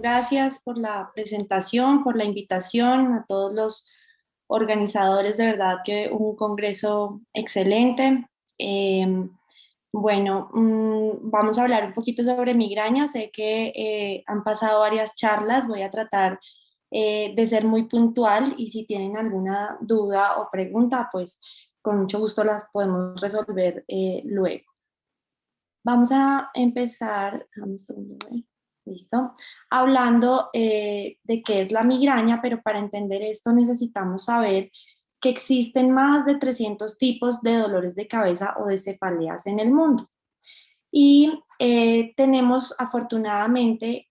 gracias por la presentación, por la invitación a todos los organizadores. De verdad que un congreso excelente. Eh, vamos a hablar un poquito sobre migraña. Sé que han pasado varias charlas. Voy a tratar de ser muy puntual y si tienen alguna duda o pregunta, pues con mucho gusto las podemos resolver luego. Vamos a empezar, dame un segundo, listo, hablando de qué es la migraña, pero para entender esto necesitamos saber que existen más de 300 tipos de dolores de cabeza o de cefaleas en el mundo. Y tenemos afortunadamente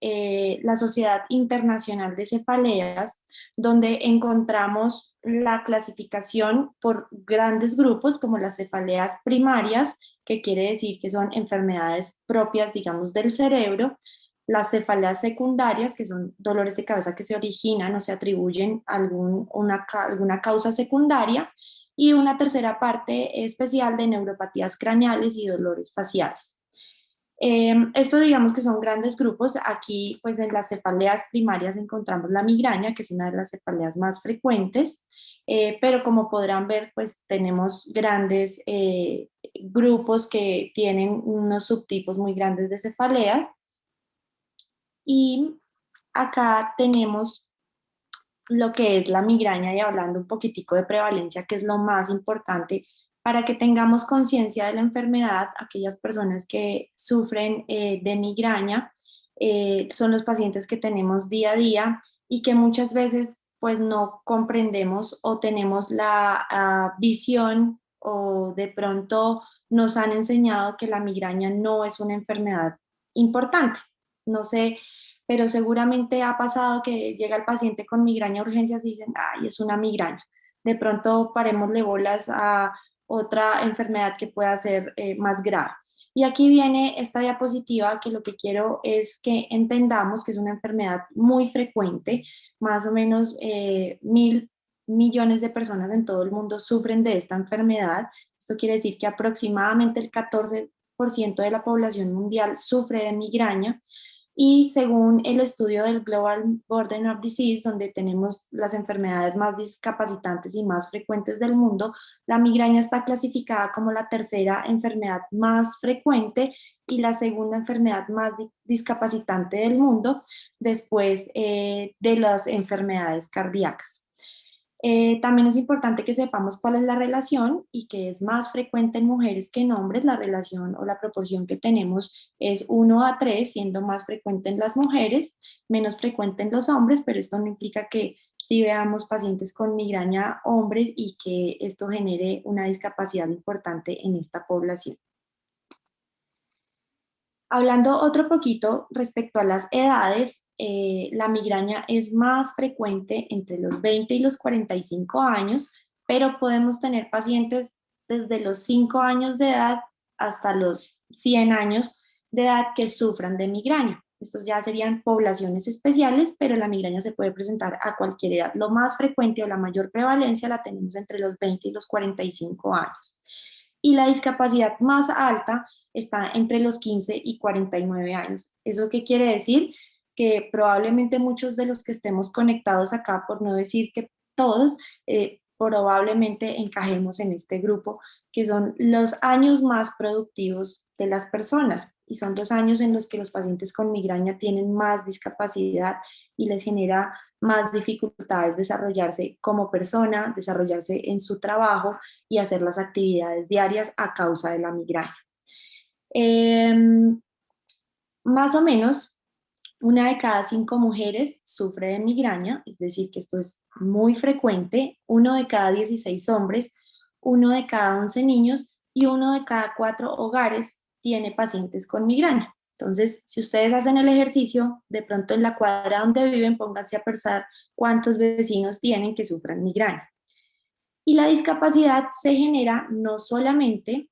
la Sociedad Internacional de Cefaleas, donde encontramos la clasificación por grandes grupos como las cefaleas primarias, que quiere decir que son enfermedades propias, digamos, del cerebro, las cefaleas secundarias, que son dolores de cabeza que se originan o se atribuyen a alguna causa secundaria, y una tercera parte especial de neuropatías craneales y dolores faciales. Esto digamos que son grandes grupos. Aquí pues en las cefaleas primarias encontramos la migraña, que es una de las cefaleas más frecuentes, pero como podrán ver pues tenemos grandes grupos que tienen unos subtipos muy grandes de cefaleas. Y acá tenemos lo que es la migraña y hablando un poquitico de prevalencia, que es lo más importante para que tengamos conciencia de la enfermedad. Aquellas personas que sufren de migraña son los pacientes que tenemos día a día y que muchas veces pues no comprendemos o tenemos la visión o de pronto nos han enseñado que la migraña no es una enfermedad importante. No sé, pero seguramente ha pasado que llega el paciente con migraña a urgencias y dicen, ay, es una migraña. De pronto parémosle bolas a otra enfermedad que pueda ser más grave. Y aquí viene esta diapositiva que lo que quiero es que entendamos que es una enfermedad muy frecuente, más o menos 1.000 millones de personas en todo el mundo sufren de esta enfermedad. Esto quiere decir que aproximadamente el 14% de la población mundial sufre de migraña. Y según el estudio del Global Burden of Disease, donde tenemos las enfermedades más discapacitantes y más frecuentes del mundo, la migraña está clasificada como la tercera enfermedad más frecuente y la segunda enfermedad más discapacitante del mundo, después de las enfermedades cardíacas. También es importante que sepamos cuál es la relación y que es más frecuente en mujeres que en hombres. La relación o la proporción que tenemos es 1 a 3, siendo más frecuente en las mujeres, menos frecuente en los hombres, pero esto no implica que si veamos pacientes con migraña hombres y que esto genere una discapacidad importante en esta población. Hablando otro poquito respecto a las edades, la migraña es más frecuente entre los 20 y los 45 años, pero podemos tener pacientes desde los 5 años de edad hasta los 100 años de edad que sufran de migraña. Estos ya serían poblaciones especiales, pero la migraña se puede presentar a cualquier edad. Lo más frecuente o la mayor prevalencia la tenemos entre los 20 y los 45 años. Y la discapacidad más alta está entre los 15 y 49 años. ¿Eso qué quiere decir? Que probablemente muchos de los que estemos conectados acá, por no decir que todos, probablemente encajemos en este grupo, que son los años más productivos de las personas y son los años en los que los pacientes con migraña tienen más discapacidad y les genera más dificultades desarrollarse como persona, desarrollarse en su trabajo y hacer las actividades diarias a causa de la migraña. Más o menos 1 de cada 5 mujeres sufre de migraña, es decir, que esto es muy frecuente. 1 de cada 16 hombres, 1 de cada 11 niños y 1 de cada 4 hogares tiene pacientes con migraña. Entonces, si ustedes hacen el ejercicio, de pronto en la cuadra donde viven, pónganse a pensar cuántos vecinos tienen que sufran migraña. Y la discapacidad se genera no solamente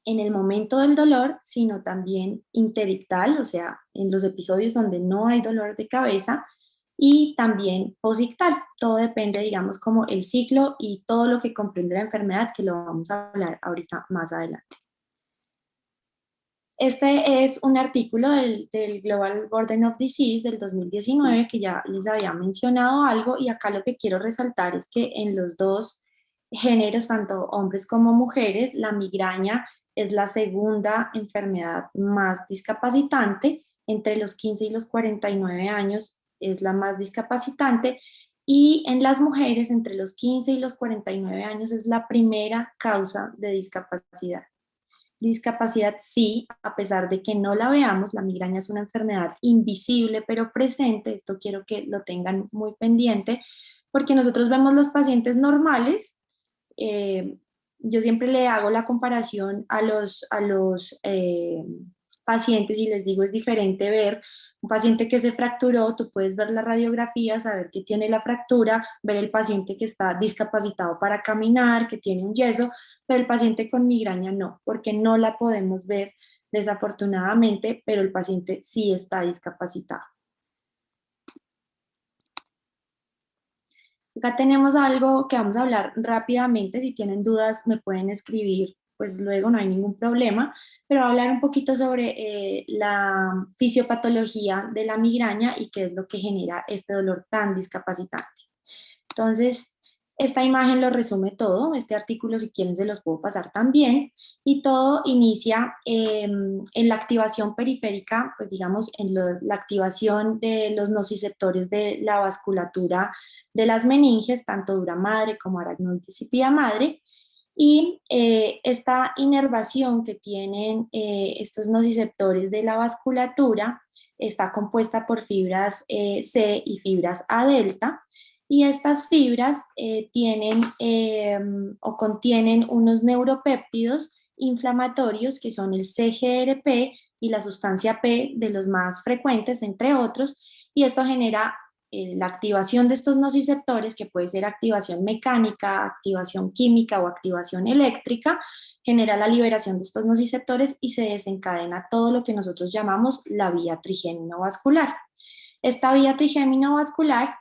en el momento del dolor, sino también interictal, o sea, en los episodios donde no hay dolor de cabeza, y también posictal. Todo depende, digamos, como el ciclo y todo lo que comprende la enfermedad, que lo vamos a hablar ahorita más adelante. Este es un artículo del Global Burden of Disease del 2019 que ya les había mencionado algo, y acá lo que quiero resaltar es que en los dos géneros, tanto hombres como mujeres, la migraña es la segunda enfermedad más discapacitante. Entre los 15 y los 49 años es la más discapacitante, y en las mujeres entre los 15 y los 49 años es la primera causa de discapacidad. Discapacidad sí, a pesar de que no la veamos, la migraña es una enfermedad invisible pero presente. Esto quiero que lo tengan muy pendiente, porque nosotros vemos los pacientes normales. eh, yo siempre le hago la comparación a los pacientes y les digo, es diferente ver un paciente que se fracturó. Tú puedes ver la radiografía, saber que tiene la fractura, ver el paciente que está discapacitado para caminar, que tiene un yeso, pero el paciente con migraña no, porque no la podemos ver desafortunadamente, pero el paciente sí está discapacitado. Acá tenemos algo que vamos a hablar rápidamente. Si tienen dudas me pueden escribir, pues luego no hay ningún problema, pero voy a hablar un poquito sobre la fisiopatología de la migraña y qué es lo que genera este dolor tan discapacitante. Entonces, esta imagen lo resume todo. Este artículo, si quieren, se los puedo pasar también. Y todo inicia en la activación periférica, pues digamos, en la activación de los nociceptores de la vasculatura de las meninges, tanto dura madre como aracnoides y pía madre. Y esta inervación que tienen estos nociceptores de la vasculatura está compuesta por fibras C y fibras A delta, y estas fibras tienen o contienen unos neuropéptidos inflamatorios que son el CGRP y la sustancia P, de los más frecuentes, entre otros, y esto genera la activación de estos nociceptores, que puede ser activación mecánica, activación química o activación eléctrica. Genera la liberación de estos nociceptores y se desencadena todo lo que nosotros llamamos la vía trigémino-vascular. Esta vía trigémino-vascular,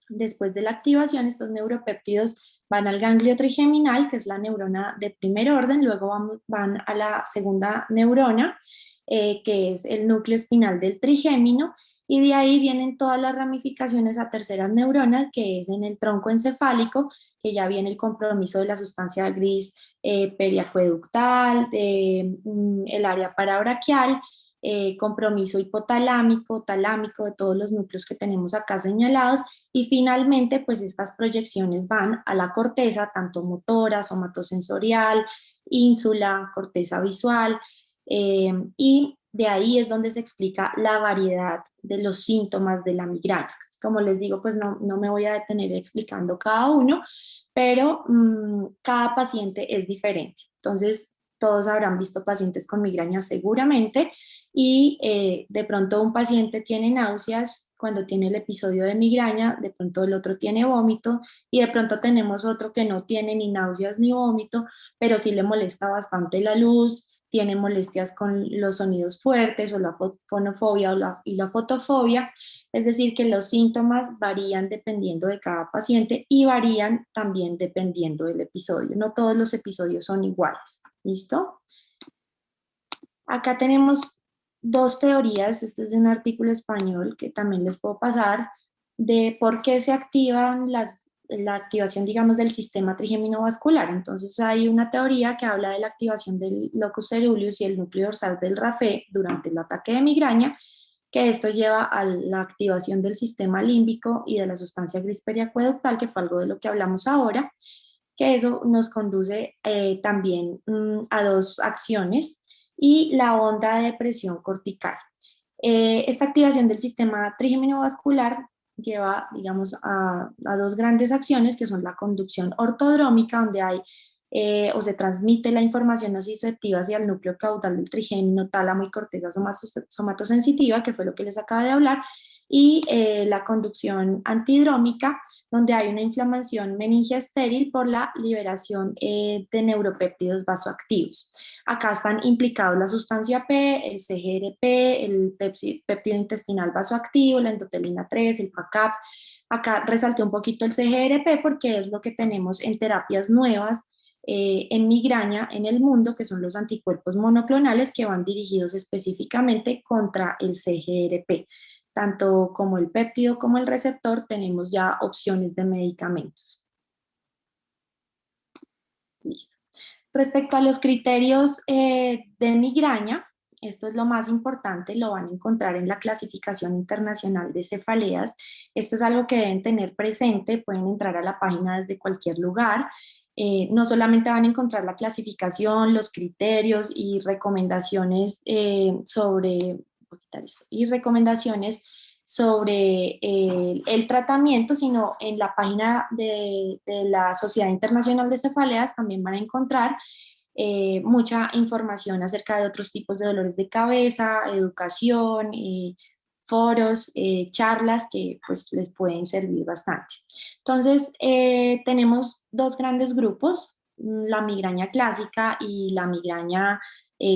después de la activación, estos neuropéptidos van al ganglio trigeminal, que es la neurona de primer orden, luego van a la segunda neurona, que es el núcleo espinal del trigémino, y de ahí vienen todas las ramificaciones a terceras neuronas, que es en el tronco encefálico, que ya viene el compromiso de la sustancia gris periacueductal, el área parabraquial, compromiso hipotalámico, talámico, de todos los núcleos que tenemos acá señalados, y finalmente pues estas proyecciones van a la corteza, tanto motora, somatosensorial, ínsula, corteza visual, y de ahí es donde se explica la variedad de los síntomas de la migraña. Como les digo, pues no me voy a detener explicando cada uno, pero cada paciente es diferente. Entonces, todos habrán visto pacientes con migraña seguramente, y de pronto un paciente tiene náuseas cuando tiene el episodio de migraña, de pronto el otro tiene vómito, y de pronto tenemos otro que no tiene ni náuseas ni vómito, pero sí le molesta bastante la luz, tiene molestias con los sonidos fuertes o la fonofobia y la fotofobia. Es decir, que los síntomas varían dependiendo de cada paciente y varían también dependiendo del episodio. No todos los episodios son iguales. ¿Listo? Acá tenemos dos teorías. Este es de un artículo español que también les puedo pasar, de por qué se activan la activación, digamos, del sistema trigeminovascular. Entonces hay una teoría que habla de la activación del locus coeruleus y el núcleo dorsal del RAFE durante el ataque de migraña, que esto lleva a la activación del sistema límbico y de la sustancia gris periacueductal, que fue algo de lo que hablamos ahora, que eso nos conduce también a dos acciones, y la onda de presión cortical. Esta activación del sistema trigeminovascular lleva, digamos, a dos grandes acciones, que son la conducción ortodrómica, donde hay o se transmite la información nociceptiva hacia el núcleo caudal del trigémino, tálamo y corteza somatosensitiva, que fue lo que les acabo de hablar, y la conducción antidrómica, donde hay una inflamación meningia estéril por la liberación de neuropéptidos vasoactivos. Acá están implicados la sustancia P, el CGRP, el péptido intestinal vasoactivo, la endotelina 3, el PACAP. Acá resalté un poquito el CGRP porque es lo que tenemos en terapias nuevas en migraña en el mundo, que son los anticuerpos monoclonales que van dirigidos específicamente contra el CGRP. Tanto como el péptido como el receptor tenemos ya opciones de medicamentos. Listo. Respecto a los criterios de migraña, esto es lo más importante, lo van a encontrar en la clasificación internacional de cefaleas. Esto es algo que deben tener presente, pueden entrar a la página desde cualquier lugar. No solamente van a encontrar la clasificación, los criterios y recomendaciones voy a quitar esto, y recomendaciones sobre el tratamiento, sino en la página de la Sociedad Internacional de Cefaleas también van a encontrar mucha información acerca de otros tipos de dolores de cabeza, educación, foros, charlas que pues les pueden servir bastante. Entonces, tenemos dos grandes grupos, la migraña clásica y la migraña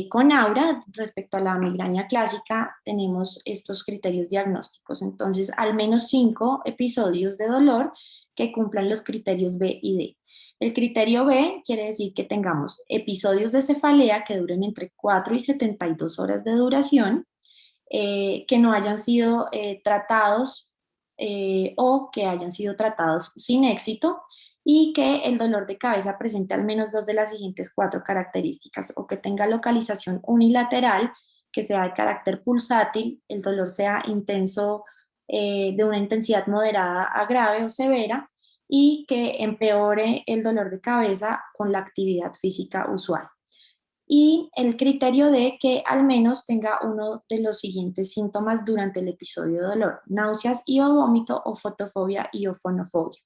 con aura. Respecto a la migraña clásica, tenemos estos criterios diagnósticos. Entonces, al menos 5 episodios de dolor que cumplan los criterios B y D. El criterio B quiere decir que tengamos episodios de cefalea que duren entre 4 y 72 horas de duración, que no hayan sido tratados o que hayan sido tratados sin éxito, y que el dolor de cabeza presente al menos 2 de las siguientes 4 características, o que tenga localización unilateral, que sea de carácter pulsátil, el dolor sea intenso, de una intensidad moderada a grave o severa, y que empeore el dolor de cabeza con la actividad física usual. Y el criterio de que al menos tenga uno de los siguientes síntomas durante el episodio de dolor: náuseas y o vómito, o fotofobia y o fonofobia.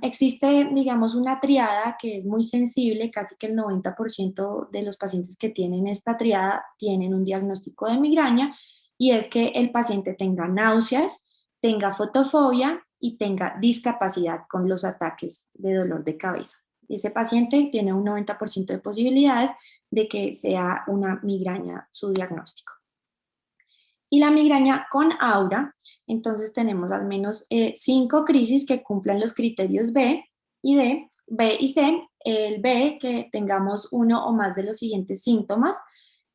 Existe, digamos, una triada que es muy sensible. Casi que el 90% de los pacientes que tienen esta triada tienen un diagnóstico de migraña, y es que el paciente tenga náuseas, tenga fotofobia y tenga discapacidad con los ataques de dolor de cabeza. Ese paciente tiene un 90% de posibilidades de que sea una migraña su diagnóstico. Y la migraña con aura, entonces tenemos al menos 5 crisis que cumplan los criterios B y D, B y C. El B, que tengamos uno o más de los siguientes síntomas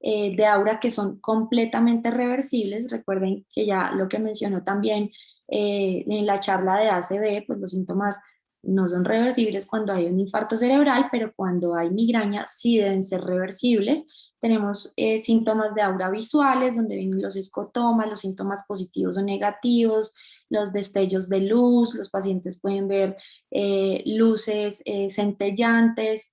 de aura que son completamente reversibles. Recuerden que ya lo que mencionó también en la charla de ACV, pues los síntomas no son reversibles cuando hay un infarto cerebral, pero cuando hay migraña sí deben ser reversibles. Tenemos síntomas de aura visuales, donde vienen los escotomas, los síntomas positivos o negativos, los destellos de luz. Los pacientes pueden ver luces centellantes,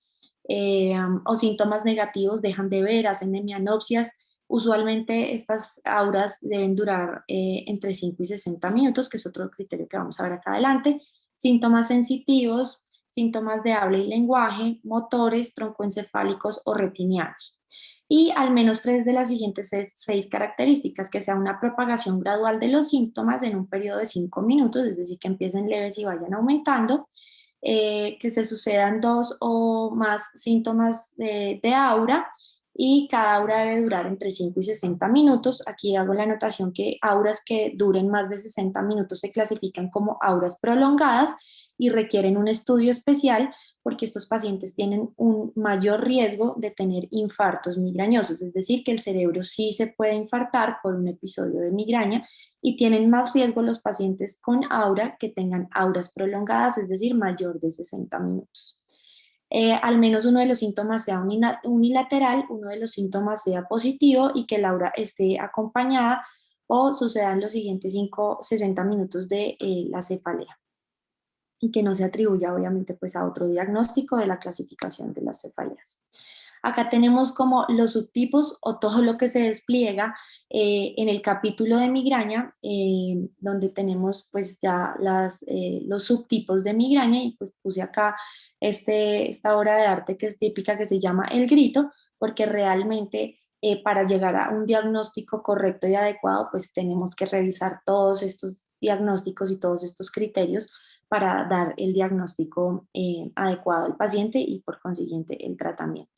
o síntomas negativos, dejan de ver, hacen hemianopsias. Usualmente estas auras deben durar entre 5 y 60 minutos, que es otro criterio que vamos a ver acá adelante. Síntomas sensitivos, síntomas de habla y lenguaje, motores, troncoencefálicos o retinianos. Y al menos 3 de las siguientes 6 características: que sea una propagación gradual de los síntomas en un periodo de 5 minutos, es decir, que empiecen leves y vayan aumentando, que se sucedan 2 o más síntomas de aura, y cada aura debe durar entre 5 y 60 minutos. Aquí hago la anotación que auras que duren más de 60 minutos se clasifican como auras prolongadas y requieren un estudio especial, porque estos pacientes tienen un mayor riesgo de tener infartos migrañosos, es decir, que el cerebro sí se puede infartar por un episodio de migraña, y tienen más riesgo los pacientes con aura que tengan auras prolongadas, es decir, mayor de 60 minutos. Al menos uno de los síntomas sea unilateral, uno de los síntomas sea positivo, y que la aura esté acompañada o sucedan los siguientes 60 minutos de la cefalea, y que no se atribuya obviamente pues a otro diagnóstico de la clasificación de las cefaleas. Acá tenemos como los subtipos o todo lo que se despliega en el capítulo de migraña, donde tenemos pues ya los subtipos de migraña, y pues puse acá esta obra de arte que es típica, que se llama El Grito, porque realmente para llegar a un diagnóstico correcto y adecuado pues tenemos que revisar todos estos diagnósticos y todos estos criterios para dar el diagnóstico adecuado al paciente y por consiguiente el tratamiento.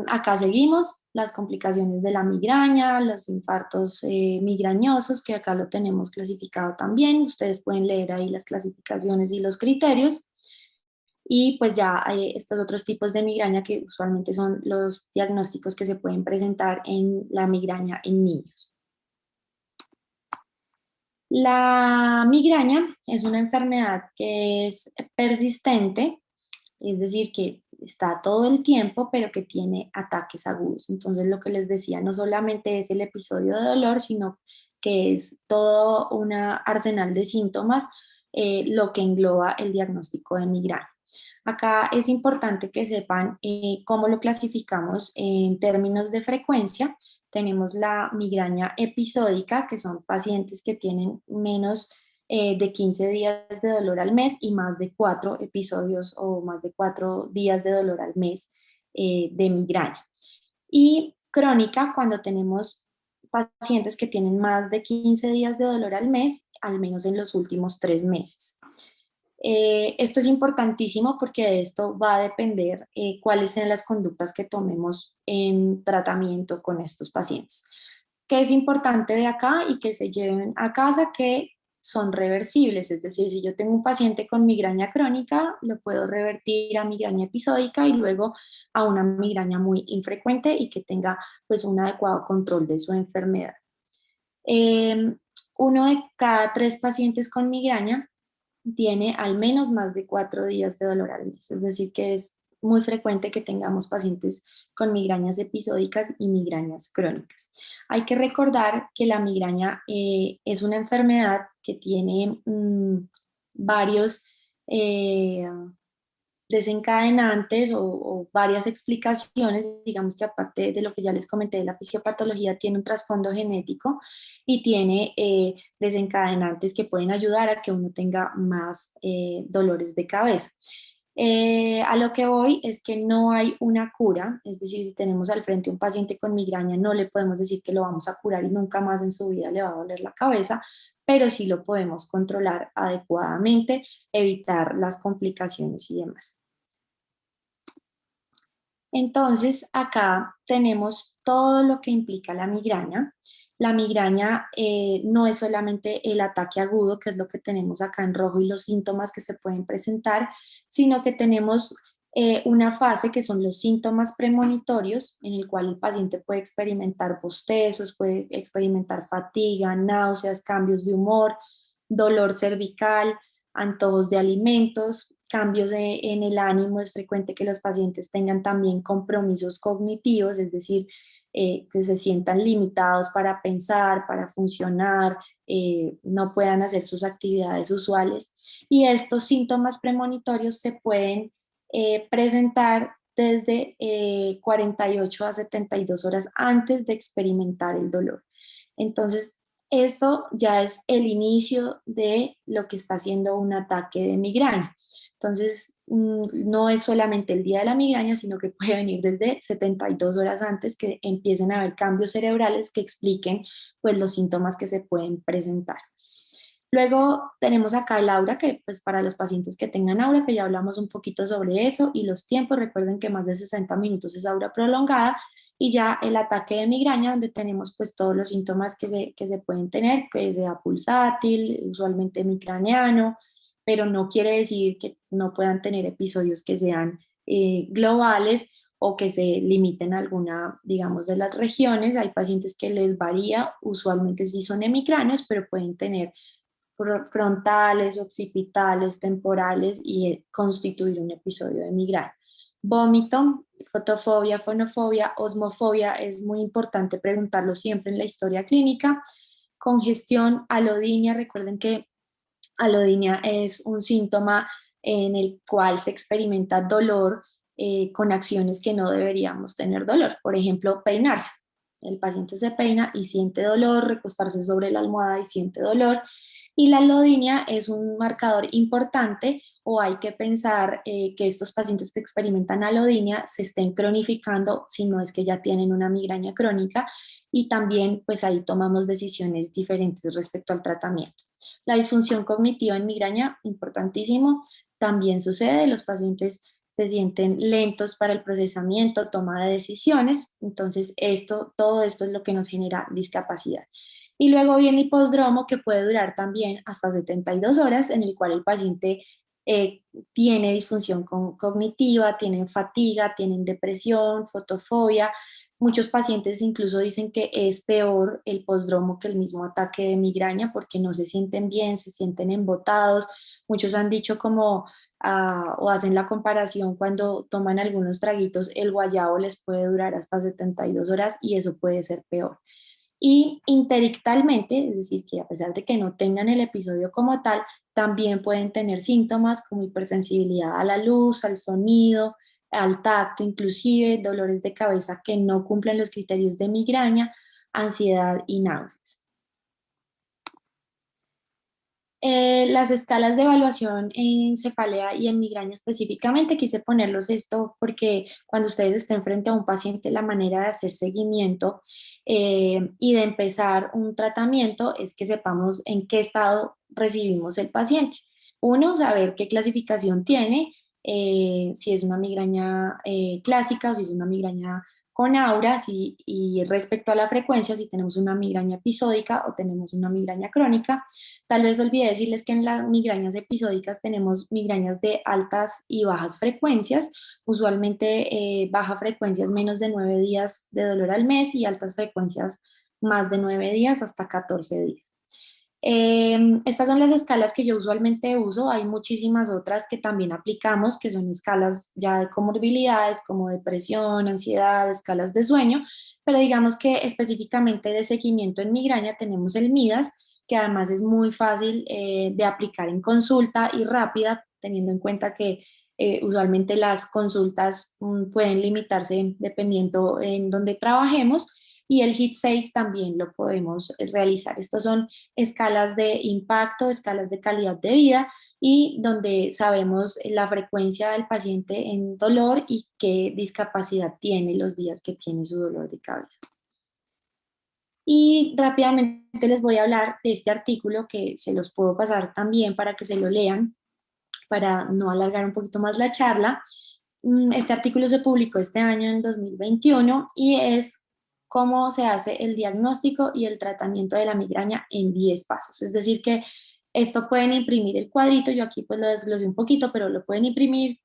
Acá seguimos las complicaciones de la migraña, los infartos migrañosos, que acá lo tenemos clasificado también. Ustedes pueden leer ahí las clasificaciones y los criterios. Y pues ya hay estos otros tipos de migraña que usualmente son los diagnósticos que se pueden presentar en la migraña en niños. La migraña es una enfermedad que es persistente, es decir, que está todo el tiempo, pero que tiene ataques agudos. Entonces, lo que les decía, no solamente es el episodio de dolor, sino que es todo un arsenal de síntomas lo que engloba el diagnóstico de migraña. Acá es importante que sepan cómo lo clasificamos en términos de frecuencia. Tenemos la migraña episódica, que son pacientes que tienen menos de 15 días de dolor al mes y más de 4 episodios o más de 4 días de dolor al mes de migraña. Y crónica, cuando tenemos pacientes que tienen más de 15 días de dolor al mes, al menos en los últimos 3 meses. Esto es importantísimo porque de esto va a depender cuáles sean las conductas que tomemos en tratamiento con estos pacientes. ¿Qué es importante de acá y que se lleven a casa? Que son reversibles, es decir, si yo tengo un paciente con migraña crónica, lo puedo revertir a migraña episódica y luego a una migraña muy infrecuente y que tenga pues un adecuado control de su enfermedad. Eh, Uno de cada 3 pacientes con migraña tiene al menos más de 4 días de dolor al mes, es decir, que es muy frecuente que tengamos pacientes con migrañas episódicas y migrañas crónicas. Hay que recordar que la migraña es una enfermedad que tiene varios eh, desencadenantes o varias explicaciones, digamos que aparte de lo que ya les comenté de la fisiopatología, tiene un trasfondo genético y tiene desencadenantes que pueden ayudar a que uno tenga más dolores de cabeza. A lo que voy es que no hay una cura, es decir, si tenemos al frente un paciente con migraña, no le podemos decir que lo vamos a curar y nunca más en su vida le va a doler la cabeza, pero sí lo podemos controlar adecuadamente, evitar las complicaciones y demás. Entonces, acá tenemos todo lo que implica la migraña. La migraña no es solamente el ataque agudo, que es lo que tenemos acá en rojo y los síntomas que se pueden presentar, sino que tenemos una fase que son los síntomas premonitorios, en el cual el paciente puede experimentar bostezos, puede experimentar fatiga, náuseas, cambios de humor, dolor cervical, antojos de alimentos, cambios en el ánimo. Es frecuente que los pacientes tengan también compromisos cognitivos, es decir, que se sientan limitados para pensar, para funcionar, no puedan hacer sus actividades usuales. Y estos síntomas premonitorios se pueden presentar desde 48 a 72 horas antes de experimentar el dolor. Entonces, esto ya es el inicio de lo que está haciendo un ataque de migraña. Entonces, no es solamente el día de la migraña, sino que puede venir desde 72 horas antes que empiecen a haber cambios cerebrales que expliquen pues, los síntomas que se pueden presentar. Luego tenemos acá el aura, que pues para los pacientes que tengan aura, que ya hablamos un poquito sobre eso, y los tiempos, recuerden que más de 60 minutos es aura prolongada, y ya el ataque de migraña, donde tenemos pues todos los síntomas que se pueden tener, que sea pulsátil, usualmente micraneano, pero no quiere decir que no puedan tener episodios que sean globales o que se limiten a alguna, digamos, de las regiones. Hay pacientes que les varía, usualmente sí son hemicráneos, pero pueden tener frontales, occipitales, temporales y constituir un episodio de migraña. Vómito, fotofobia, fonofobia, osmofobia, es muy importante preguntarlo siempre en la historia clínica. Congestión, alodinia, recuerden que alodinia es un síntoma en el cual se experimenta dolor con acciones que no deberíamos tener dolor. Por ejemplo, peinarse. El paciente se peina y siente dolor, recostarse sobre la almohada y siente dolor. Y la alodinia es un marcador importante o hay que pensar que estos pacientes que experimentan alodinia se estén cronificando si no es que ya tienen una migraña crónica y también pues ahí tomamos decisiones diferentes respecto al tratamiento. La disfunción cognitiva en migraña, importantísimo, también sucede, los pacientes se sienten lentos para el procesamiento, toma de decisiones. Entonces, todo esto es lo que nos genera discapacidad. Y luego viene el postdromo, que puede durar también hasta 72 horas, en el cual el paciente eh, tiene disfunción cognitiva, tienen fatiga, tienen depresión, fotofobia. Muchos pacientes incluso dicen que es peor el postdromo que el mismo ataque de migraña porque no se sienten bien, se sienten embotados. Muchos han dicho como, o hacen la comparación cuando toman algunos traguitos, el guayabo les puede durar hasta 72 horas y eso puede ser peor. Y interictalmente, es decir, que a pesar de que no tengan el episodio como tal, también pueden tener síntomas como hipersensibilidad a la luz, al sonido, al tacto, inclusive dolores de cabeza que no cumplen los criterios de migraña, ansiedad y náuseas. Las escalas de evaluación en cefalea y en migraña específicamente, quise ponerlos esto porque cuando ustedes estén frente a un paciente, la manera de hacer seguimiento y de empezar un tratamiento es que sepamos en qué estado recibimos el paciente. Uno, saber qué clasificación tiene, si es una migraña clásica o si es una migraña con auras y respecto a la frecuencia, si tenemos una migraña episódica o tenemos una migraña crónica. Tal vez olvidé decirles que en las migrañas episódicas tenemos migrañas de altas y bajas frecuencias. Usualmente baja frecuencia es menos de 9 días de dolor al mes y altas frecuencias más de 9 días hasta 14 días. Estas son las escalas que yo usualmente uso. Hay muchísimas otras que también aplicamos, que son escalas ya de comorbilidades como depresión, ansiedad, escalas de sueño, pero digamos que específicamente de seguimiento en migraña tenemos el MIDAS, que además es muy fácil de aplicar en consulta y rápida, teniendo en cuenta que usualmente las consultas pueden limitarse dependiendo en donde trabajemos. Y el HIT6 también lo podemos realizar. Estos son escalas de impacto, escalas de calidad de vida y donde sabemos la frecuencia del paciente en dolor y qué discapacidad tiene los días que tiene su dolor de cabeza. Y rápidamente les voy a hablar de este artículo que se los puedo pasar también para que se lo lean, para no alargar un poquito más la charla. Este artículo se publicó este año, en el 2021, y es cómo se hace el diagnóstico y el tratamiento de la migraña en 10 pasos. Es decir, que esto pueden imprimir el cuadrito, yo aquí pues lo desglosé un poquito, pero lo pueden imprimir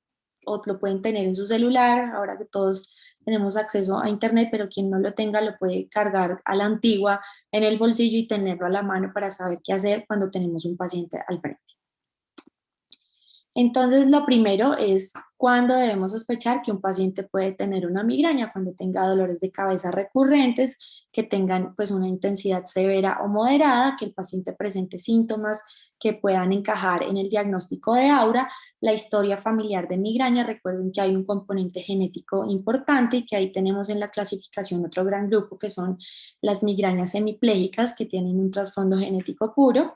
o lo pueden tener en su celular, ahora que todos tenemos acceso a internet, pero quien no lo tenga lo puede cargar a la antigua en el bolsillo y tenerlo a la mano para saber qué hacer cuando tenemos un paciente al frente. Entonces, lo primero es cuándo debemos sospechar que un paciente puede tener una migraña, cuando tenga dolores de cabeza recurrentes, que tengan pues una intensidad severa o moderada, que el paciente presente síntomas que puedan encajar en el diagnóstico de aura, la historia familiar de migraña. Recuerden que hay un componente genético importante y que ahí tenemos en la clasificación otro gran grupo que son las migrañas hemipléjicas que tienen un trasfondo genético puro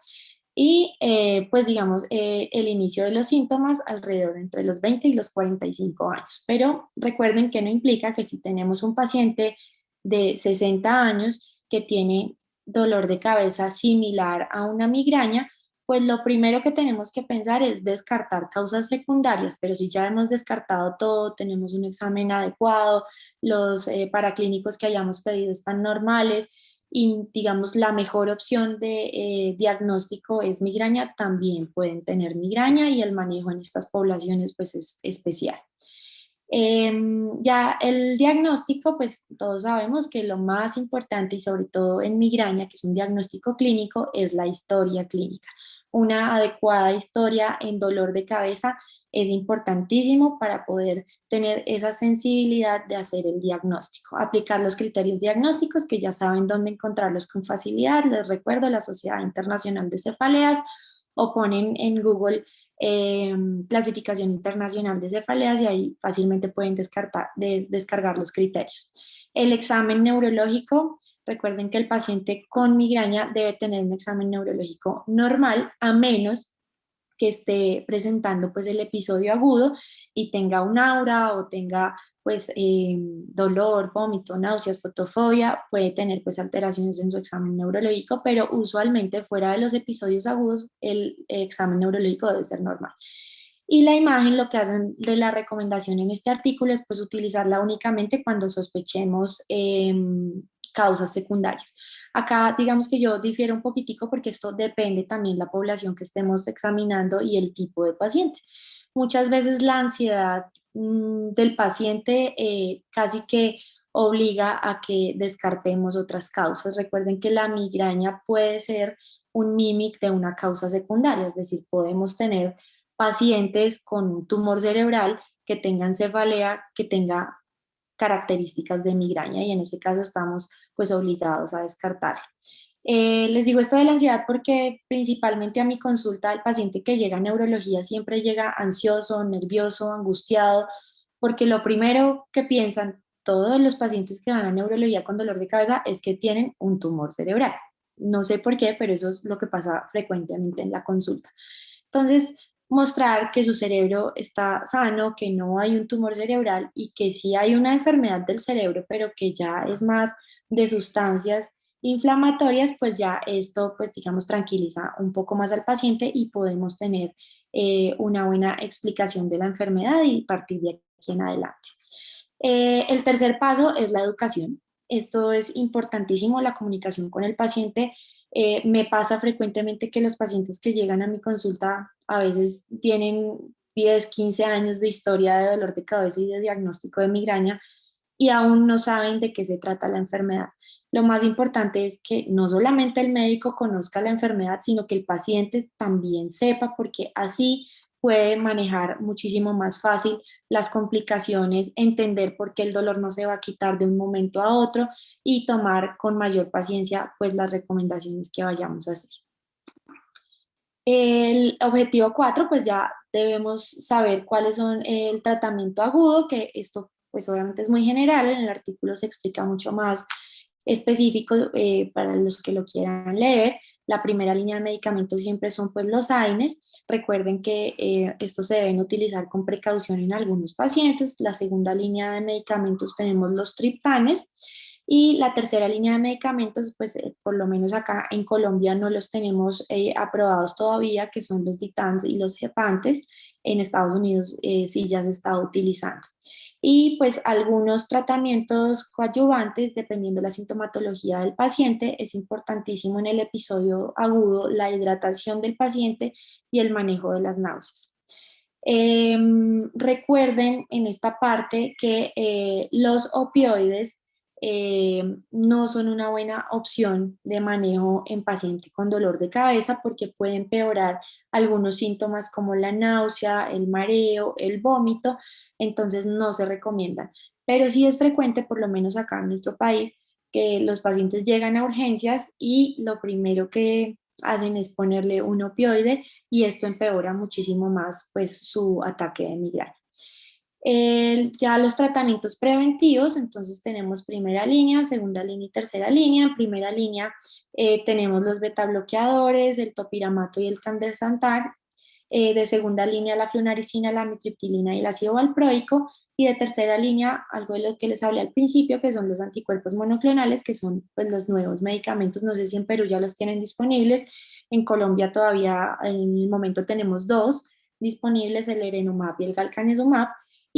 y pues digamos el inicio de los síntomas alrededor entre los 20 y los 45 años. Pero recuerden que no implica que si tenemos un paciente de 60 años que tiene dolor de cabeza similar a una migraña, pues lo primero que tenemos que pensar es descartar causas secundarias, pero si ya hemos descartado todo, tenemos un examen adecuado, los paraclínicos que hayamos pedido están normales, y digamos la mejor opción de diagnóstico es migraña, también pueden tener migraña y el manejo en estas poblaciones pues es especial. Ya el diagnóstico, pues todos sabemos que lo más importante y sobre todo en migraña, que es un diagnóstico clínico, es la historia clínica. Una adecuada historia en dolor de cabeza es importantísimo para poder tener esa sensibilidad de hacer el diagnóstico. Aplicar los criterios diagnósticos que ya saben dónde encontrarlos con facilidad. Les recuerdo la Sociedad Internacional de Cefaleas o ponen en Google clasificación internacional de cefaleas y ahí fácilmente pueden descargar los criterios. El examen neurológico, recuerden que el paciente con migraña debe tener un examen neurológico normal, a menos que esté presentando pues el episodio agudo y tenga un aura o tenga pues dolor, vómito, náuseas, fotofobia, puede tener pues alteraciones en su examen neurológico, pero usualmente fuera de los episodios agudos el examen neurológico debe ser normal. Y la imagen, lo que hacen de la recomendación en este artículo es pues utilizarla únicamente cuando sospechemos causas secundarias. Acá digamos que yo difiero un poquitico porque esto depende también la población que estemos examinando y el tipo de paciente. Muchas veces la ansiedad del paciente casi que obliga a que descartemos otras causas. Recuerden que la migraña puede ser un mímic de una causa secundaria, es decir, podemos tener pacientes con un tumor cerebral que tengan cefalea, que tenga características de migraña y en ese caso estamos pues obligados a descartarlo. Les digo esto de la ansiedad porque principalmente a mi consulta el paciente que llega a neurología siempre llega ansioso, nervioso, angustiado, porque lo primero que piensan todos los pacientes que van a neurología con dolor de cabeza es que tienen un tumor cerebral. No sé por qué, pero eso es lo que pasa frecuentemente en la consulta. Entonces, mostrar que su cerebro está sano, que no hay un tumor cerebral y que sí hay una enfermedad del cerebro, pero que ya es más de sustancias inflamatorias, pues ya esto, pues digamos, tranquiliza un poco más al paciente y podemos tener una buena explicación de la enfermedad y partir de aquí en adelante. El tercer paso es la educación. Esto es importantísimo, la comunicación con el paciente. Me pasa frecuentemente que los pacientes que llegan a mi consulta a veces tienen 10, 15 años de historia de dolor de cabeza y de diagnóstico de migraña y aún no saben de qué se trata la enfermedad. Lo más importante es que no solamente el médico conozca la enfermedad, sino que el paciente también sepa, porque así puede manejar muchísimo más fácil las complicaciones, entender por qué el dolor no se va a quitar de un momento a otro y tomar con mayor paciencia pues las recomendaciones que vayamos a hacer. El objetivo 4, pues ya debemos saber cuáles son el tratamiento agudo, que esto pues obviamente es muy general, en el artículo se explica mucho más específico para los que lo quieran leer. La primera línea de medicamentos siempre son pues los AINES. Recuerden que estos se deben utilizar con precaución en algunos pacientes. La segunda línea de medicamentos tenemos los triptanes. Y la tercera línea de medicamentos, pues por lo menos acá en Colombia no los tenemos aprobados todavía, que son los DITANS y los GEPANTES. En Estados Unidos sí ya se está utilizando. Y pues algunos tratamientos coadyuvantes, dependiendo de la sintomatología del paciente, es importantísimo en el episodio agudo la hidratación del paciente y el manejo de las náuseas. Recuerden en esta parte que los opioides no son una buena opción de manejo en paciente con dolor de cabeza porque pueden empeorar algunos síntomas como la náusea, el mareo, el vómito, entonces no se recomiendan. Pero sí es frecuente, por lo menos acá en nuestro país, que los pacientes llegan a urgencias y lo primero que hacen es ponerle un opioide y esto empeora muchísimo más pues su ataque de migraña. Ya los tratamientos preventivos, entonces tenemos primera línea, segunda línea y tercera línea. En primera línea tenemos los betabloqueadores, el topiramato y el candelsantar. De segunda línea la flunaricina, la amitriptilina y el ácido valproico. Y de tercera línea, algo de lo que les hablé al principio, que son los anticuerpos monoclonales, que son pues, los nuevos medicamentos. No sé si en Perú ya los tienen disponibles. En Colombia todavía en el momento tenemos dos disponibles, el erenumab y el galcanezumab.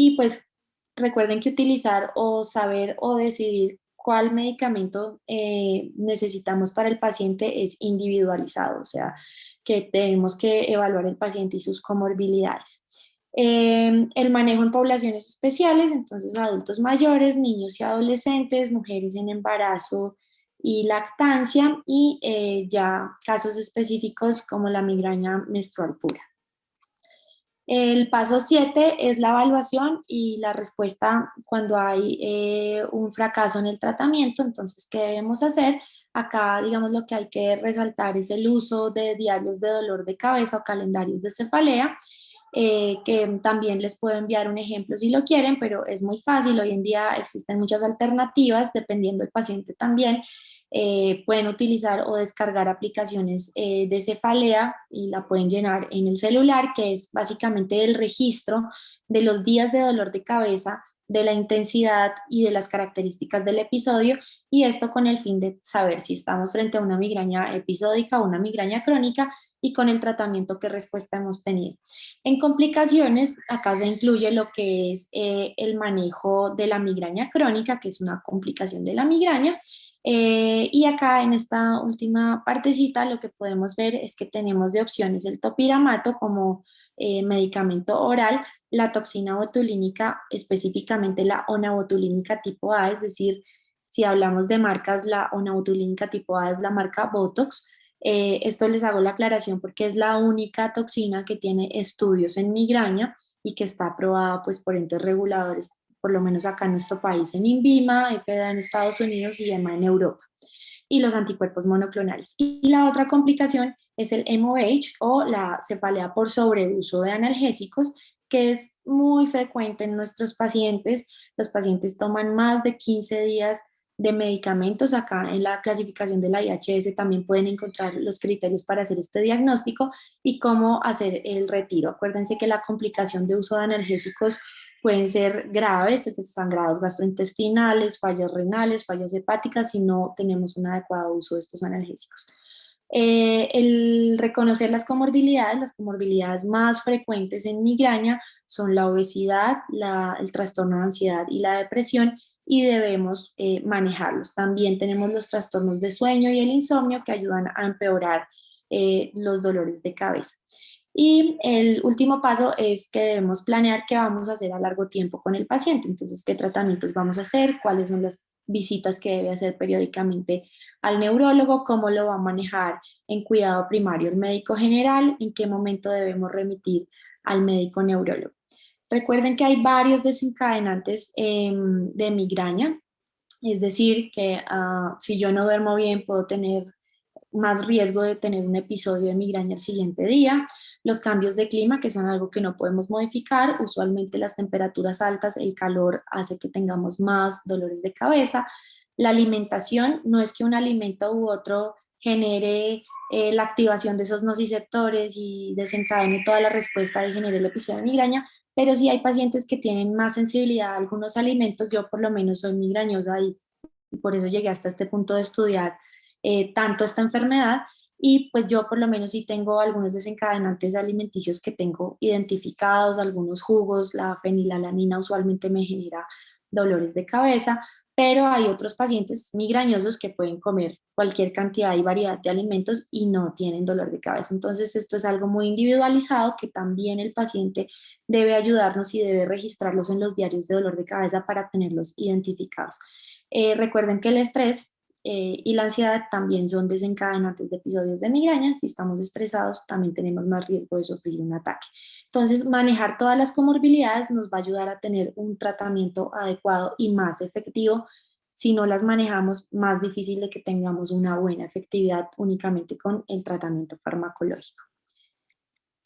Y pues recuerden que utilizar o saber o decidir cuál medicamento necesitamos para el paciente es individualizado, o sea, que tenemos que evaluar el paciente y sus comorbilidades. El manejo en poblaciones especiales, entonces adultos mayores, niños y adolescentes, mujeres en embarazo y lactancia y ya casos específicos como la migraña menstrual pura. El paso 7 es la evaluación y la respuesta cuando hay un fracaso en el tratamiento. Entonces, ¿qué debemos hacer? Acá, digamos, lo que hay que resaltar es el uso de diarios de dolor de cabeza o calendarios de cefalea, que también les puedo enviar un ejemplo si lo quieren, pero es muy fácil. Hoy en día existen muchas alternativas, dependiendo del paciente también. Pueden utilizar o descargar aplicaciones de cefalea y la pueden llenar en el celular, que es básicamente el registro de los días de dolor de cabeza de la intensidad y de las características del episodio, y esto con el fin de saber si estamos frente a una migraña episódica o una migraña crónica y con el tratamiento qué respuesta hemos tenido. En complicaciones, acá se incluye lo que es el manejo de la migraña crónica, que es una complicación de la migraña. Y acá en esta última partecita lo que podemos ver es que tenemos de opciones el topiramato como medicamento oral, la toxina botulínica, específicamente la onabotulínica tipo A, es decir, si hablamos de marcas, la onabotulínica tipo A es la marca Botox. Esto les hago la aclaración porque es la única toxina que tiene estudios en migraña y que está aprobada pues, por entes reguladores, por lo menos acá en nuestro país, en INVIMA, EPEDA en Estados Unidos y EMA en Europa, y los anticuerpos monoclonales. Y la otra complicación es el MOH o la cefalea por sobreuso de analgésicos, que es muy frecuente en nuestros pacientes. Los pacientes toman más de 15 días de medicamentos. Acá en la clasificación de la IHS también pueden encontrar los criterios para hacer este diagnóstico y cómo hacer el retiro. Acuérdense que la complicación de uso de analgésicos pueden ser graves, pues, sangrados gastrointestinales, fallas renales, fallas hepáticas si no tenemos un adecuado uso de estos analgésicos. El reconocer las comorbilidades más frecuentes en migraña son la obesidad, el trastorno de ansiedad y la depresión, y debemos manejarlos. También tenemos los trastornos de sueño y el insomnio que ayudan a empeorar los dolores de cabeza. Y el último paso es que debemos planear qué vamos a hacer a largo tiempo con el paciente. Entonces, qué tratamientos vamos a hacer, cuáles son las visitas que debe hacer periódicamente al neurólogo, cómo lo va a manejar en cuidado primario el médico general, en qué momento debemos remitir al médico neurólogo. Recuerden que hay varios desencadenantes de migraña, es decir, que si yo no duermo bien puedo tener más riesgo de tener un episodio de migraña el siguiente día. Los cambios de clima, que son algo que no podemos modificar, usualmente las temperaturas altas, el calor hace que tengamos más dolores de cabeza. La alimentación, no es que un alimento u otro genere la activación de esos nociceptores y desencadene toda la respuesta y genere el episodio de migraña, pero sí hay pacientes que tienen más sensibilidad a algunos alimentos. Yo por lo menos soy migrañosa y por eso llegué hasta este punto de estudiar tanto esta enfermedad, y pues yo por lo menos sí tengo algunos desencadenantes alimenticios que tengo identificados, algunos jugos, la fenilalanina usualmente me genera dolores de cabeza, pero hay otros pacientes migrañosos que pueden comer cualquier cantidad y variedad de alimentos y no tienen dolor de cabeza. Entonces esto es algo muy individualizado que también el paciente debe ayudarnos y debe registrarlos en los diarios de dolor de cabeza para tenerlos identificados. Recuerden que el estrés y la ansiedad también son desencadenantes de episodios de migraña. Si estamos estresados, también tenemos más riesgo de sufrir un ataque. Entonces, manejar todas las comorbilidades nos va a ayudar a tener un tratamiento adecuado y más efectivo. Si no las manejamos, más difícil de que tengamos una buena efectividad únicamente con el tratamiento farmacológico.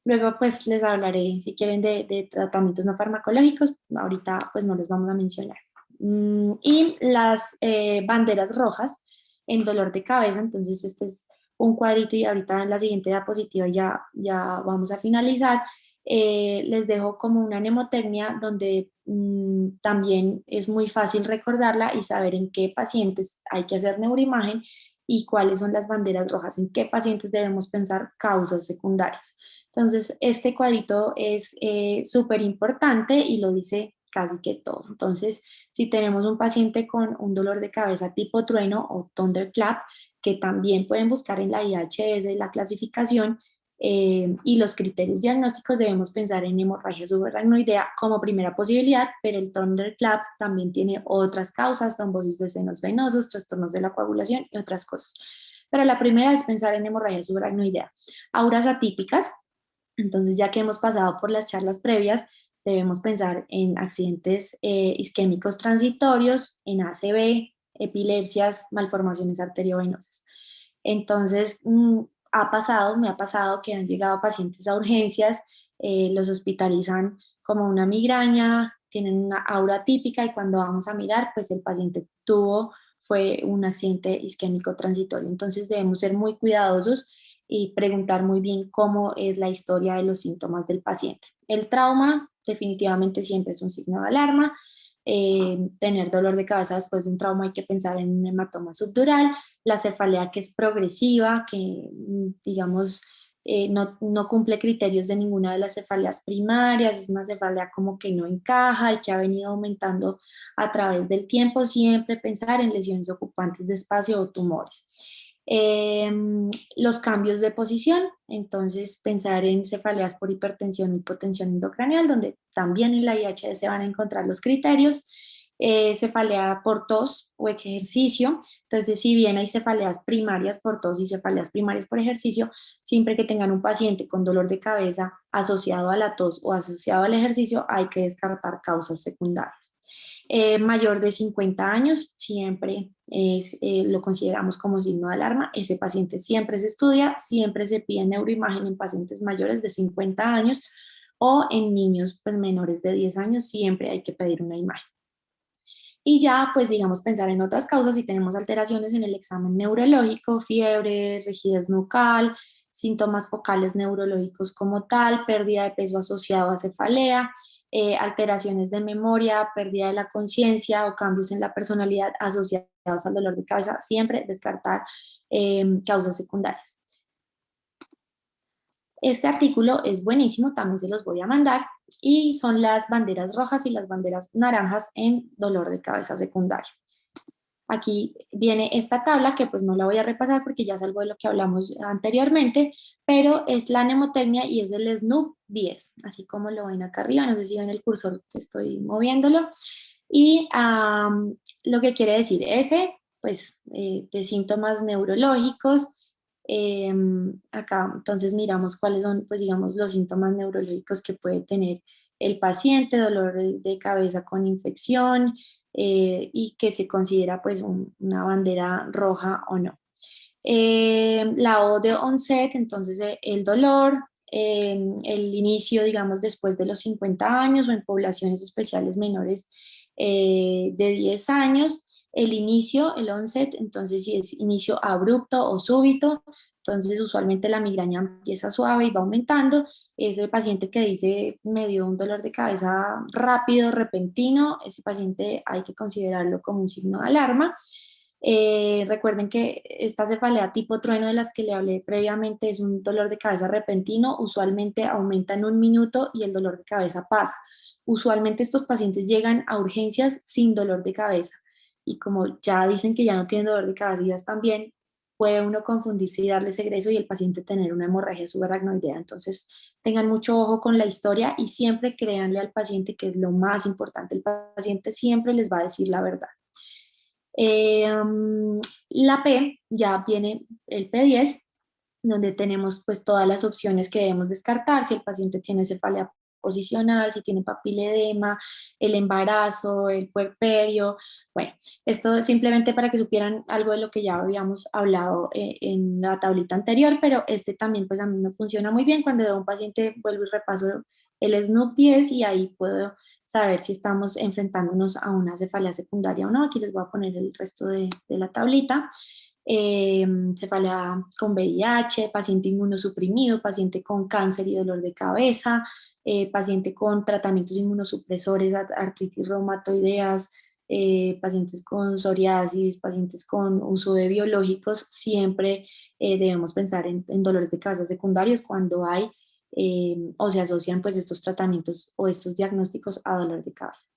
Luego, pues les hablaré, si quieren, de tratamientos no farmacológicos. Ahorita, pues no los vamos a mencionar. Y las banderas rojas en dolor de cabeza. Entonces, este es un cuadrito y ahorita en la siguiente diapositiva ya vamos a finalizar. Les dejo como una mnemotecnia donde también es muy fácil recordarla y saber en qué pacientes hay que hacer neuroimagen y cuáles son las banderas rojas, en qué pacientes debemos pensar causas secundarias. Entonces, este cuadrito es súper importante y lo dice casi que todo. Entonces, si tenemos un paciente con un dolor de cabeza tipo trueno o thunderclap, que también pueden buscar en la IHS, la clasificación y los criterios diagnósticos, debemos pensar en hemorragia subaracnoidea como primera posibilidad, pero el thunderclap también tiene otras causas, trombosis de senos venosos, trastornos de la coagulación y otras cosas. Pero la primera es pensar en hemorragia subaracnoidea. Auras atípicas, entonces, ya que hemos pasado por las charlas previas, debemos pensar en accidentes isquémicos transitorios, en ACV, epilepsias, malformaciones arteriovenosas. Entonces, me ha pasado que han llegado pacientes a urgencias, los hospitalizan como una migraña, tienen una aura típica y cuando vamos a mirar, pues el paciente fue un accidente isquémico transitorio. Entonces, debemos ser muy cuidadosos y preguntar muy bien cómo es la historia de los síntomas del paciente. El trauma definitivamente siempre es un signo de alarma. tener dolor de cabeza después de un trauma, hay que pensar en un hematoma subdural, la cefalea que es progresiva, que digamos no cumple criterios de ninguna de las cefaleas primarias, es una cefalea como que no encaja y que ha venido aumentando a través del tiempo, siempre pensar en lesiones ocupantes de espacio o tumores. Eh, los cambios de posición, entonces pensar en cefaleas por hipertensión o hipotensión endocraneal, donde también en la IHS se van a encontrar los criterios. Cefalea por tos o ejercicio, entonces si bien hay cefaleas primarias por tos y cefaleas primarias por ejercicio, siempre que tengan un paciente con dolor de cabeza asociado a la tos o asociado al ejercicio, hay que descartar causas secundarias. Mayor de 50 años, siempre lo consideramos como signo de alarma. Ese paciente siempre se estudia, siempre se pide neuroimagen en pacientes mayores de 50 años o en niños pues, menores de 10 años, siempre hay que pedir una imagen. Y ya, pues digamos, pensar en otras causas si tenemos alteraciones en el examen neurológico, fiebre, rigidez nucal, síntomas focales neurológicos como tal, pérdida de peso asociado a cefalea, alteraciones de memoria, pérdida de la conciencia o cambios en la personalidad asociados al dolor de cabeza, siempre descartar causas secundarias. Este artículo es buenísimo, también se los voy a mandar, y son las banderas rojas y las banderas naranjas en dolor de cabeza secundario. Aquí viene esta tabla que pues no la voy a repasar porque ya es algo de lo que hablamos anteriormente, pero es la mnemotecnia y es el SNOOP 10, así como lo ven acá arriba, no sé si ven el cursor que estoy moviéndolo. Y lo que quiere decir ese, pues de síntomas neurológicos, acá entonces miramos cuáles son, pues digamos, los síntomas neurológicos que puede tener el paciente, dolor de cabeza con infección, y que se considera pues una bandera roja o no. La O de onset, entonces el dolor, el inicio, digamos, después de los 50 años o en poblaciones especiales menores de 10 años, el inicio, el onset, entonces si es inicio abrupto o súbito, entonces usualmente la migraña empieza suave y va aumentando, es el paciente que dice me dio un dolor de cabeza rápido, repentino, ese paciente hay que considerarlo como un signo de alarma. Recuerden que esta cefalea tipo trueno de las que le hablé previamente es un dolor de cabeza repentino, usualmente aumenta en un minuto y el dolor de cabeza pasa. Usualmente estos pacientes llegan a urgencias sin dolor de cabeza y como ya dicen que ya no tienen dolor de cabeza y ya están bien, puede uno confundirse y darles egreso y el paciente tener una hemorragia subaracnoidea. Entonces tengan mucho ojo con la historia y siempre créanle al paciente que es lo más importante. El paciente siempre les va a decir la verdad. La P ya viene el P10, donde tenemos pues todas las opciones que debemos descartar, si el paciente tiene cefalea posicional, si tiene papiledema, el embarazo, el puerperio. Bueno, esto es simplemente para que supieran algo de lo que ya habíamos hablado en la tablita anterior, pero este también pues a mí me funciona muy bien cuando veo a un paciente, vuelvo y repaso el SNOOP 10 y ahí puedo saber si estamos enfrentándonos a una cefalea secundaria o no. Aquí les voy a poner el resto de la tablita. Cefalea con VIH, paciente inmunosuprimido, paciente con cáncer y dolor de cabeza, paciente con tratamientos inmunosupresores, artritis reumatoideas, pacientes con psoriasis, pacientes con uso de biológicos, siempre debemos pensar en dolores de cabeza secundarios cuando hay o se asocian pues estos tratamientos o estos diagnósticos a dolor de cabeza.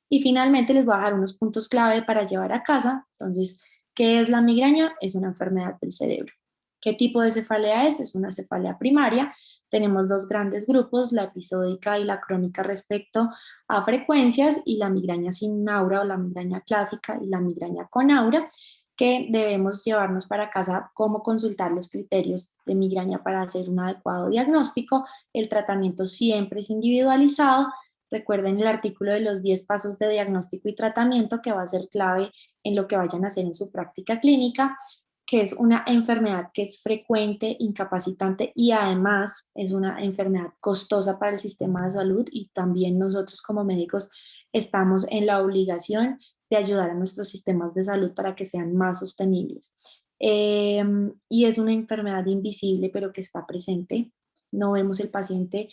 Y finalmente les voy a dejar unos puntos clave para llevar a casa. Entonces, ¿qué es la migraña? Es una enfermedad del cerebro. ¿Qué tipo de cefalea es? Es una cefalea primaria. Tenemos dos grandes grupos, la episódica y la crónica respecto a frecuencias y la migraña sin aura o la migraña clásica y la migraña con aura, que debemos llevarnos para casa, cómo consultar los criterios de migraña para hacer un adecuado diagnóstico. El tratamiento siempre es individualizado. Recuerden el artículo de los 10 pasos de diagnóstico y tratamiento que va a ser clave en lo que vayan a hacer en su práctica clínica, que es una enfermedad que es frecuente, incapacitante y además es una enfermedad costosa para el sistema de salud y también nosotros como médicos estamos en la obligación de ayudar a nuestros sistemas de salud para que sean más sostenibles. Y es una enfermedad invisible pero que está presente. No vemos el paciente,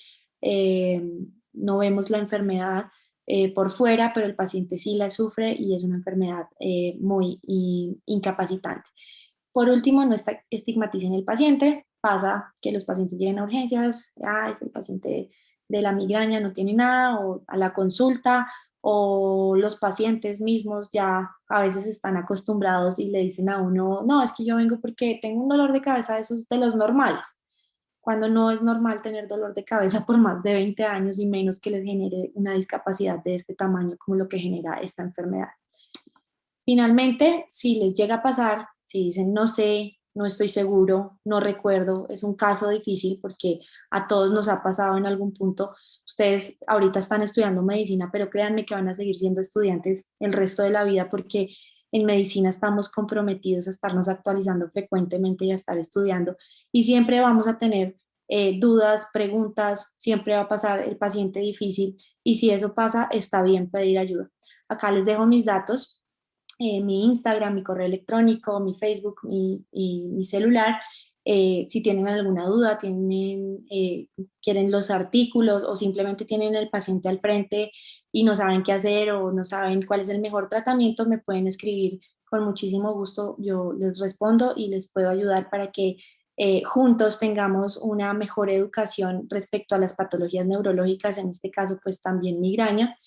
no vemos la enfermedad, por fuera, pero el paciente sí la sufre y es una enfermedad muy incapacitante. Por último, no estigmaticen el paciente. Pasa que los pacientes lleguen a urgencias, es el paciente de la migraña, no tiene nada, o a la consulta, o los pacientes mismos ya a veces están acostumbrados y le dicen a uno, no, es que yo vengo porque tengo un dolor de cabeza de esos de los normales, cuando no es normal tener dolor de cabeza por más de 20 años y menos que les genere una discapacidad de este tamaño como lo que genera esta enfermedad. Finalmente, si les llega a pasar, si dicen no sé, no estoy seguro, no recuerdo, es un caso difícil porque a todos nos ha pasado en algún punto. Ustedes ahorita están estudiando medicina, pero créanme que van a seguir siendo estudiantes el resto de la vida porque en medicina estamos comprometidos a estarnos actualizando frecuentemente y a estar estudiando y siempre vamos a tener dudas, preguntas, siempre va a pasar el paciente difícil y si eso pasa, está bien pedir ayuda. Acá les dejo mis datos, mi Instagram, mi correo electrónico, mi Facebook y mi celular. Si tienen alguna duda, quieren los artículos o simplemente tienen el paciente al frente y no saben qué hacer o no saben cuál es el mejor tratamiento, me pueden escribir con muchísimo gusto. Yo les respondo y les puedo ayudar para que juntos tengamos una mejor educación respecto a las patologías neurológicas, en este caso pues también migraña,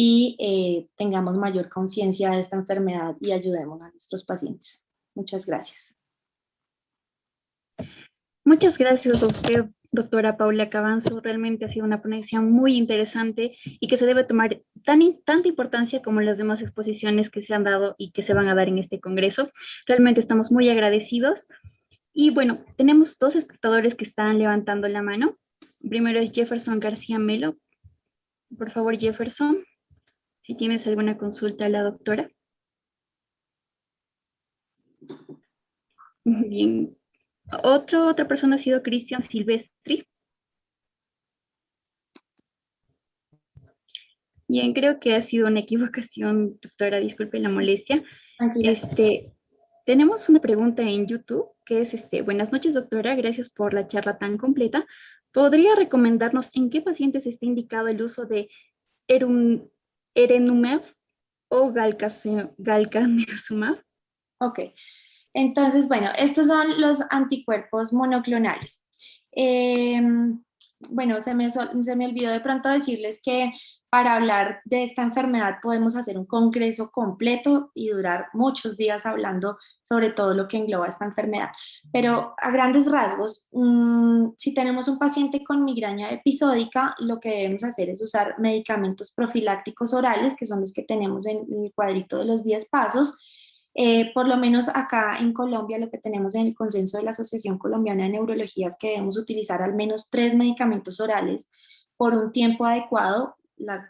y tengamos mayor conciencia de esta enfermedad y ayudemos a nuestros pacientes. Muchas gracias. Muchas gracias a usted, doctora Paula Cabanzo. Realmente ha sido una ponencia muy interesante y que se debe tomar tanta importancia como las demás exposiciones que se han dado y que se van a dar en este congreso. Realmente estamos muy agradecidos. Y bueno, tenemos dos espectadores que están levantando la mano. Primero es Jefferson García Melo. Por favor, Jefferson, si tienes alguna consulta a la doctora. Bien. Otra persona ha sido Cristian Silvestri. Bien, creo que ha sido una equivocación, doctora, disculpe la molestia. Tranquila. Tenemos una pregunta en YouTube que es, buenas noches, doctora, gracias por la charla tan completa. ¿Podría recomendarnos en qué pacientes está indicado el uso de erenumab o galcanezumab? Ok, entonces, bueno, estos son los anticuerpos monoclonales. Eh, bueno, se me olvidó de pronto decirles que para hablar de esta enfermedad podemos hacer un congreso completo y durar muchos días hablando sobre todo lo que engloba esta enfermedad. Pero a grandes rasgos, si tenemos un paciente con migraña episódica, lo que debemos hacer es usar medicamentos profilácticos orales, que son los que tenemos en el cuadrito de los 10 pasos. Por lo menos acá en Colombia, lo que tenemos en el consenso de la Asociación Colombiana de Neurología es que debemos utilizar al menos 3 medicamentos orales por un tiempo adecuado.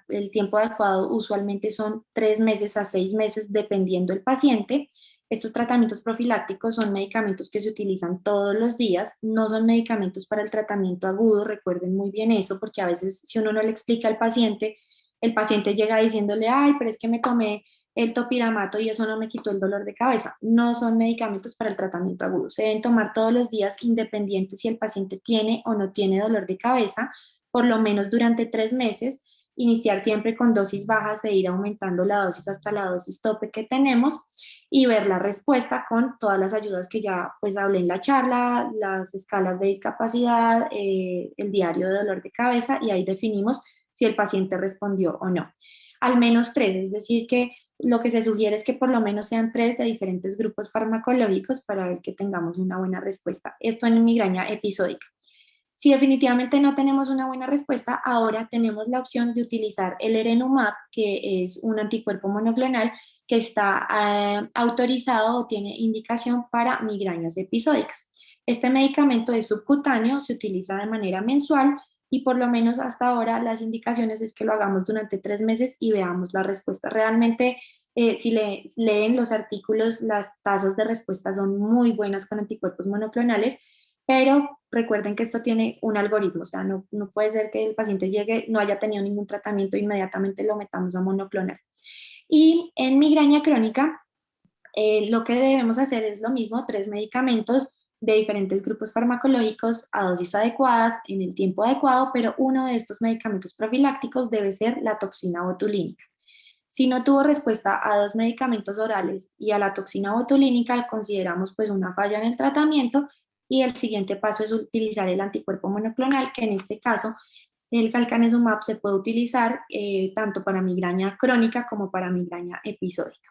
El tiempo adecuado usualmente son 3 meses a 6 meses, dependiendo del paciente. Estos tratamientos profilácticos son medicamentos que se utilizan todos los días, no son medicamentos para el tratamiento agudo, recuerden muy bien eso, porque a veces si uno no le explica al paciente, el paciente llega diciéndole, ay, pero es que me tomé el topiramato y eso no me quitó el dolor de cabeza. No son medicamentos para el tratamiento agudo. Se deben tomar todos los días independiente si el paciente tiene o no tiene dolor de cabeza, por lo menos durante 3 meses. Iniciar siempre con dosis bajas e ir aumentando la dosis hasta la dosis tope que tenemos y ver la respuesta con todas las ayudas que ya pues hablé en la charla, las escalas de discapacidad, el diario de dolor de cabeza y ahí definimos si el paciente respondió o no. Al menos 3, es decir que lo que se sugiere es que por lo menos sean 3 de diferentes grupos farmacológicos para ver que tengamos una buena respuesta. Esto en migraña episódica. Si definitivamente no tenemos una buena respuesta, ahora tenemos la opción de utilizar el erenumab, que es un anticuerpo monoclonal que está autorizado o tiene indicación para migrañas episódicas. Este medicamento es subcutáneo, se utiliza de manera mensual y por lo menos hasta ahora las indicaciones es que lo hagamos durante 3 meses y veamos la respuesta. Realmente, si leen los artículos, las tasas de respuesta son muy buenas con anticuerpos monoclonales, pero recuerden que esto tiene un algoritmo, o sea, no puede ser que el paciente llegue, no haya tenido ningún tratamiento, inmediatamente lo metamos a monoclonal. Y en migraña crónica, lo que debemos hacer es lo mismo, 3 medicamentos de diferentes grupos farmacológicos a dosis adecuadas en el tiempo adecuado, pero uno de estos medicamentos profilácticos debe ser la toxina botulínica. Si no tuvo respuesta a dos medicamentos orales y a la toxina botulínica, consideramos pues una falla en el tratamiento y el siguiente paso es utilizar el anticuerpo monoclonal, que en este caso el galcanezumab se puede utilizar tanto para migraña crónica como para migraña episódica.